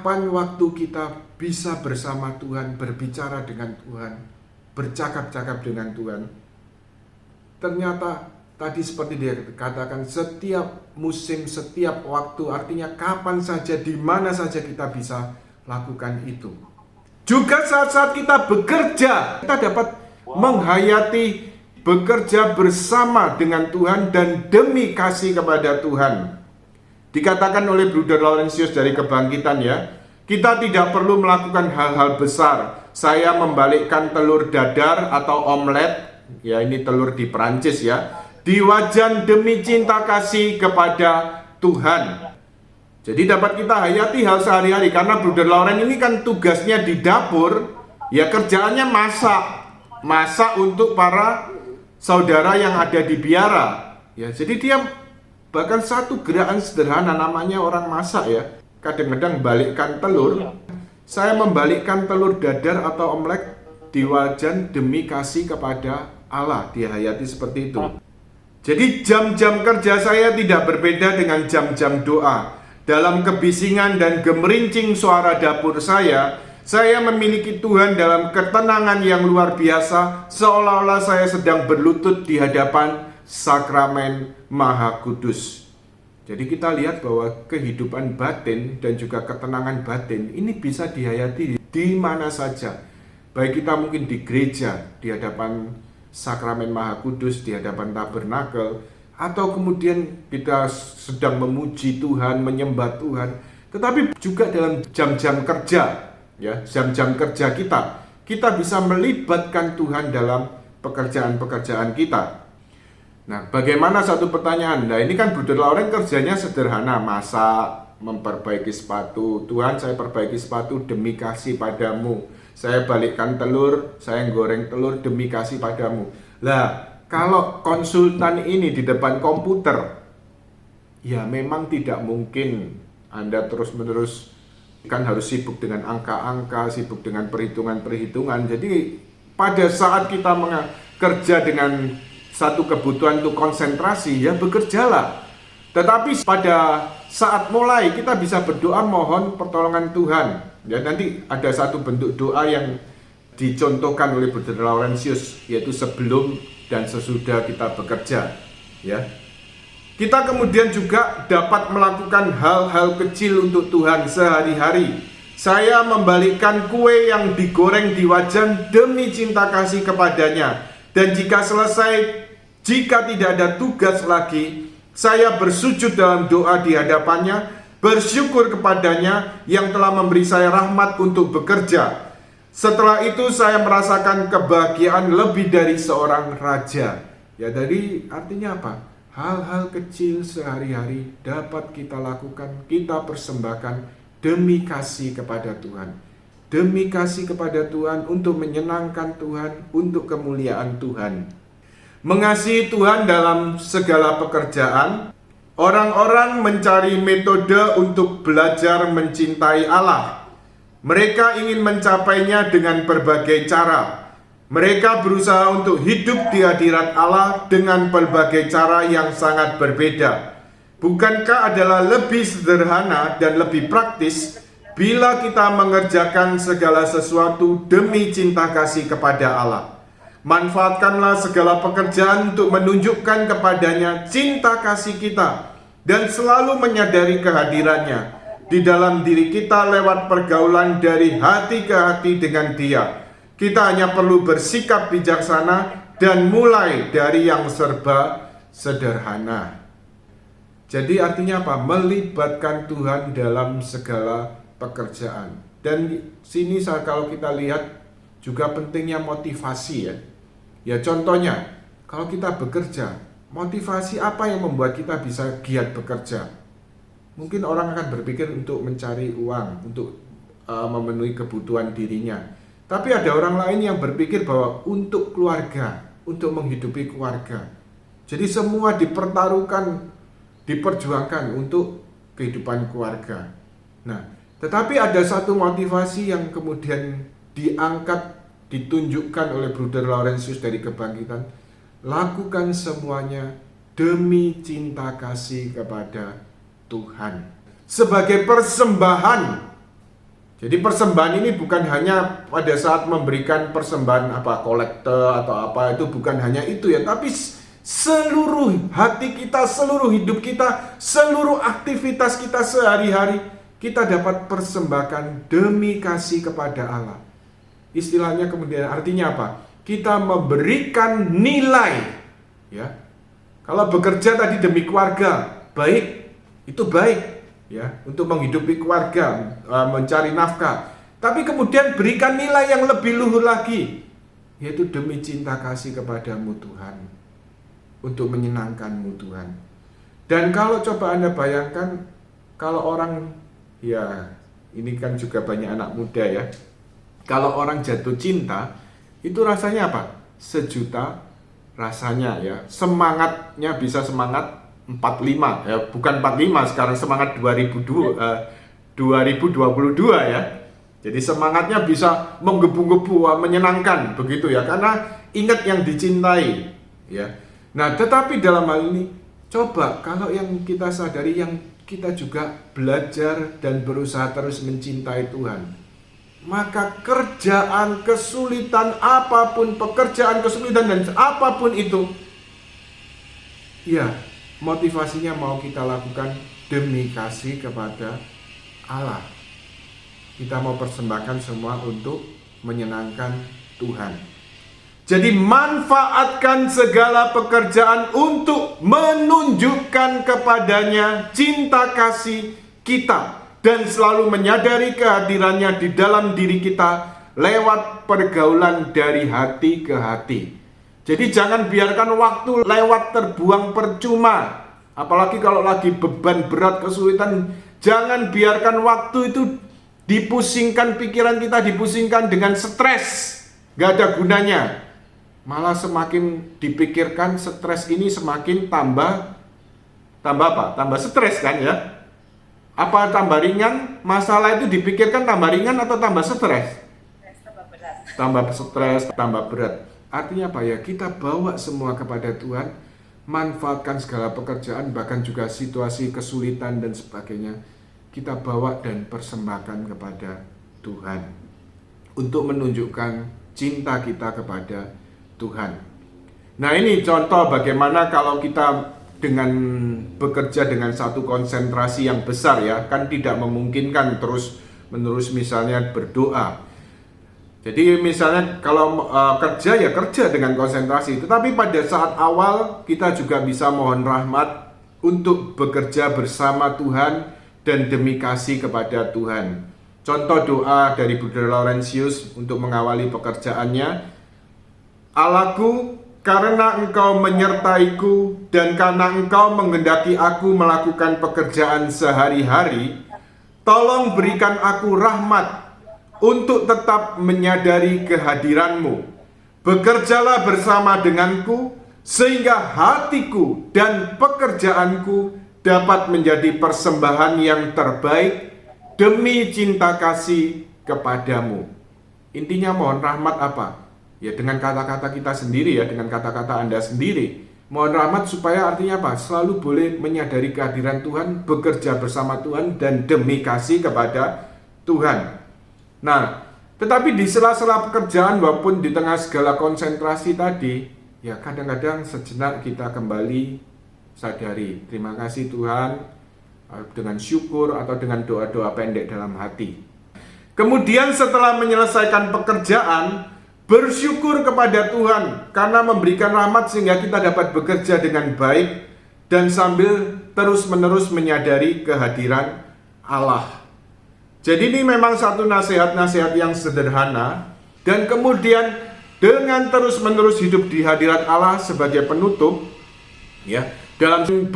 kapan waktu kita bisa bersama Tuhan, berbicara dengan Tuhan, bercakap-cakap dengan Tuhan. Ternyata tadi seperti dia katakan, setiap musim, setiap waktu, artinya kapan saja, di mana saja kita bisa lakukan itu. Juga saat-saat kita bekerja, kita dapat menghayati bekerja bersama dengan Tuhan dan demi kasih kepada Tuhan. Dikatakan oleh Bruder Laurentius dari Kebangkitan ya, kita tidak perlu melakukan hal-hal besar. Saya membalikkan telur dadar atau omelet, ya ini telur di Perancis ya, di wajan demi cinta kasih kepada Tuhan. Jadi dapat kita hayati hal sehari-hari, karena Bruder Lauren ini kan tugasnya di dapur, ya kerjaannya masak untuk para saudara yang ada di biara. Ya, jadi dia bahkan satu gerakan sederhana namanya orang masak ya. Kadang-kadang balikkan telur. Saya membalikkan telur dadar atau omelet di wajan demi kasih kepada Allah. Dihayati seperti itu. Jadi jam-jam kerja saya tidak berbeda dengan jam-jam doa. Dalam kebisingan dan gemerincing suara dapur saya memiliki Tuhan dalam ketenangan yang luar biasa, seolah-olah saya sedang berlutut di hadapan Sakramen Maha Kudus. Jadi kita lihat bahwa kehidupan batin dan juga ketenangan batin ini bisa dihayati di mana saja. Baik kita mungkin di gereja, di hadapan Sakramen Maha Kudus, di hadapan tabernakel, atau kemudian kita sedang memuji Tuhan, menyembah Tuhan, tetapi juga dalam jam-jam kerja, ya, jam-jam kerja kita bisa melibatkan Tuhan dalam pekerjaan-pekerjaan kita. Nah, bagaimana satu pertanyaan? Nah, ini kan Bruder Lauren kerjanya sederhana, masak, memperbaiki sepatu. Tuhan, saya perbaiki sepatu demi kasih padamu. Saya balikkan telur, saya goreng telur demi kasih padamu. Lah, kalau konsultan ini di depan komputer, ya memang tidak mungkin Anda terus-menerus kan harus sibuk dengan angka-angka, sibuk dengan perhitungan-perhitungan. Jadi pada saat kita kerja dengan satu kebutuhan untuk konsentrasi, ya bekerjalah. Tetapi pada saat mulai kita bisa berdoa mohon pertolongan Tuhan. Ya, nanti ada satu bentuk doa yang dicontohkan oleh Bruder Laurentius, yaitu sebelum dan sesudah kita bekerja. Ya, kita kemudian juga dapat melakukan hal-hal kecil untuk Tuhan sehari-hari. Saya membalikkan kue yang digoreng di wajan demi cinta kasih kepadanya. Dan jika selesai, jika tidak ada tugas lagi, saya bersujud dalam doa di hadapannya, bersyukur kepadanya yang telah memberi saya rahmat untuk bekerja. Setelah itu saya merasakan kebahagiaan lebih dari seorang raja. Ya, dari artinya apa? Hal-hal kecil sehari-hari dapat kita lakukan, kita persembahkan demi kasih kepada Tuhan. Demi kasih kepada Tuhan, untuk menyenangkan Tuhan, untuk kemuliaan Tuhan. Mengasihi Tuhan dalam segala pekerjaan. Orang-orang mencari metode untuk belajar mencintai Allah. Mereka ingin mencapainya dengan berbagai cara. Mereka berusaha untuk hidup di hadirat Allah dengan berbagai cara yang sangat berbeda. Bukankah adalah lebih sederhana dan lebih praktis bila kita mengerjakan segala sesuatu demi cinta kasih kepada Allah? Manfaatkanlah segala pekerjaan untuk menunjukkan kepadanya cinta kasih kita dan selalu menyadari kehadirannya di dalam diri kita lewat pergaulan dari hati ke hati dengan Dia. Kita hanya perlu bersikap bijaksana dan mulai dari yang serba sederhana. Jadi artinya apa? Melibatkan Tuhan dalam segala pekerjaan. Dan sini kalau kita lihat juga pentingnya motivasi ya. Ya contohnya, kalau kita bekerja, motivasi apa yang membuat kita bisa giat bekerja? Mungkin orang akan berpikir untuk mencari uang, untuk memenuhi kebutuhan dirinya. Tapi ada orang lain yang berpikir bahwa untuk keluarga, untuk menghidupi keluarga. Jadi semua dipertaruhkan, diperjuangkan untuk kehidupan keluarga. Nah, tetapi ada satu motivasi yang kemudian diangkat, ditunjukkan oleh Bruder Laurentius dari Kebangkitan. Lakukan semuanya demi cinta kasih kepada Tuhan. Sebagai persembahan Jadi persembahan ini bukan hanya pada saat memberikan persembahan kolekte atau apa, itu bukan hanya itu ya, tapi seluruh hati kita, seluruh hidup kita, seluruh aktivitas kita sehari-hari kita dapat persembahkan demi kasih kepada Allah. Istilahnya kemudian artinya apa? Kita memberikan nilai, ya. Kalau bekerja tadi demi keluarga, baik, itu baik. Ya, untuk menghidupi keluarga, mencari nafkah. Tapi kemudian berikan nilai yang lebih luhur lagi, yaitu demi cinta kasih kepadamu Tuhan, untuk menyenangkanmu Tuhan. Dan kalau coba Anda bayangkan, kalau orang, ya ini kan juga banyak anak muda ya, kalau orang jatuh cinta, itu rasanya apa? Sejuta rasanya ya, semangatnya bisa semangat 45 ya, bukan 45 sekarang, semangat 2022 ya. Jadi semangatnya bisa menggebu-gebu, menyenangkan begitu ya, karena ingat yang dicintai ya. Nah, tetapi dalam hal ini coba kalau yang kita sadari, yang kita juga belajar dan berusaha terus mencintai Tuhan, maka kerjaan kesulitan apapun, pekerjaan kesulitan dan apapun itu, ya motivasinya mau kita lakukan demi kasih kepada Allah. Kita mau persembahkan semua untuk menyenangkan Tuhan. Jadi manfaatkan segala pekerjaan untuk menunjukkan kepadanya cinta kasih kita, dan selalu menyadari kehadirannya di dalam diri kita lewat pergaulan dari hati ke hati. Jadi jangan biarkan waktu lewat terbuang percuma. Apalagi kalau lagi beban berat, kesulitan, jangan biarkan waktu itu dipusingkan, pikiran kita dipusingkan dengan stres. Gak ada gunanya. Malah semakin dipikirkan, stres ini semakin tambah apa? Tambah stres kan ya? Apa tambah ringan? Masalah itu dipikirkan tambah ringan atau tambah stres? Tambah berat. Tambah stres, tambah berat. Artinya apa ya? Kita bawa semua kepada Tuhan, manfaatkan segala pekerjaan, bahkan juga situasi kesulitan dan sebagainya, kita bawa dan persembahkan kepada Tuhan untuk menunjukkan cinta kita kepada Tuhan. Nah, ini contoh bagaimana kalau kita dengan bekerja dengan satu konsentrasi yang besar ya, kan tidak memungkinkan terus-menerus misalnya berdoa. Jadi misalnya kalau kerja ya kerja dengan konsentrasi, tetapi pada saat awal kita juga bisa mohon rahmat untuk bekerja bersama Tuhan dan demi kasih kepada Tuhan. Contoh doa dari Brother Laurentius untuk mengawali pekerjaannya, Allahku, karena Engkau menyertaiku dan karena Engkau menghendaki aku melakukan pekerjaan sehari-hari, tolong berikan aku rahmat untuk tetap menyadari kehadiran-Mu. Bekerjalah bersama denganku, sehingga hatiku dan pekerjaanku dapat menjadi persembahan yang terbaik demi cinta kasih kepadamu. Intinya mohon rahmat apa? Ya dengan kata-kata kita sendiri ya, dengan kata-kata Anda sendiri. Mohon rahmat supaya artinya apa? Selalu boleh menyadari kehadiran Tuhan, bekerja bersama Tuhan, dan demi kasih kepada Tuhan. Nah, tetapi di sela-sela pekerjaan walaupun di tengah segala konsentrasi tadi, ya kadang-kadang sejenak kita kembali sadari, terima kasih Tuhan, dengan syukur atau dengan doa-doa pendek dalam hati. Kemudian setelah menyelesaikan pekerjaan, bersyukur kepada Tuhan karena memberikan rahmat sehingga kita dapat bekerja dengan baik dan sambil terus-menerus menyadari kehadiran Allah. Jadi ini memang satu nasihat-nasihat yang sederhana, dan kemudian dengan terus-menerus hidup di hadirat Allah sebagai penutup, ya, dalam berusaha